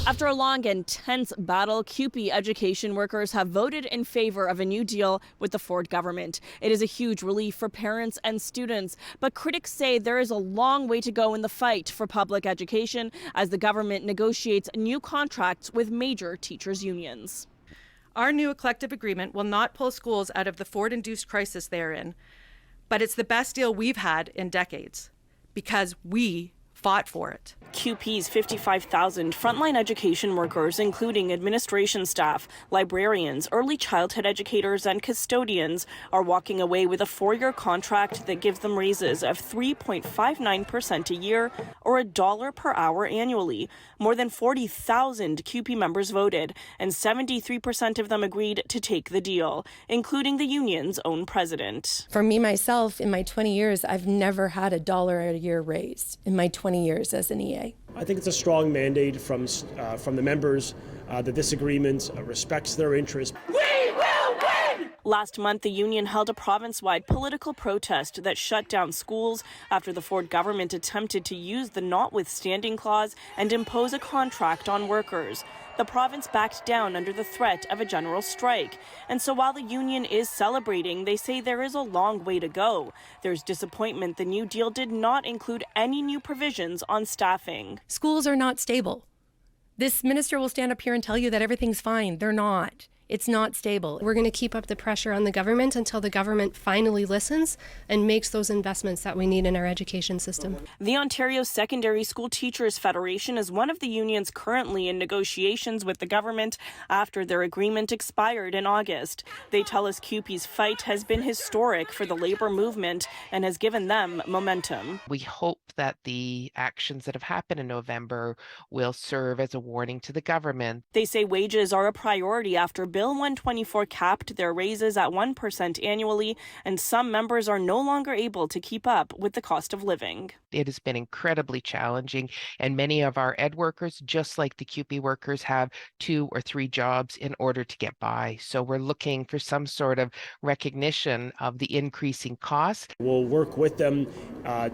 After a long and tense battle, CUPE education workers have voted in favor of a new deal with the Ford government. It is a huge relief for parents and students, but critics say there is a long way to go in the fight for public education as the government negotiates new contracts with major teachers' unions. Our new collective agreement will not pull schools out of the Ford-induced crisis they're in, but it's the best deal we've had in decades because we fought for it. CUPE's 55,000 frontline education workers, including administration staff, librarians, early childhood educators, and custodians, are walking away with a 4-year contract that gives them raises of 3.59% a year or $1 per hour annually. More than 40,000 CUPE members voted, and 73% of them agreed to take the deal, including the union's own president. For me, myself, in my 20 years, I've never had $1 a year raised in my 20 years as an EA. I think it's a strong mandate from the members that this agreement respects their interests. We will win! Last month, the union held a province-wide political protest that shut down schools after the Ford government attempted to use the notwithstanding clause and impose a contract on workers. The province backed down under the threat of a general strike. And so while the union is celebrating, they say there is a long way to go. There's disappointment the new deal did not include any new provisions on staffing. Schools are not stable. This minister will stand up here and tell you that everything's fine. They're not. It's not stable. We're going to keep up the pressure on the government until the government finally listens and makes those investments that we need in our education system. The Ontario Secondary School Teachers Federation is one of the unions currently in negotiations with the government after their agreement expired in August. They tell us CUPE's fight has been historic for the labor movement and has given them momentum. We hope that the actions that have happened in November will serve as a warning to the government. They say wages are a priority after Bill 124 capped their raises at 1% annually, and some members are no longer able to keep up with the cost of living. It has been incredibly challenging, and many of our ed workers, just like the CUPE workers, have 2 or 3 jobs in order to get by. So we're looking for some sort of recognition of the increasing cost. We'll work with them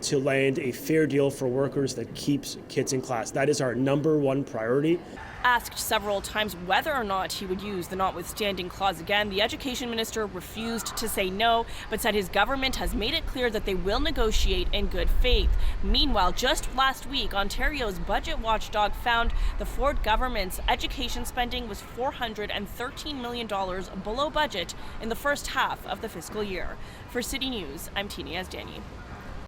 to land a fair deal for workers that keeps kids in class. That is our #1 priority. Asked several times whether or not he would use the notwithstanding clause again, the education minister refused to say no, but said his government has made it clear that they will negotiate in good faith. Meanwhile, just last week, Ontario's budget watchdog found the Ford government's education spending was $413 million below budget in the first half of the fiscal year. For City News, I'm Tina Yazdani.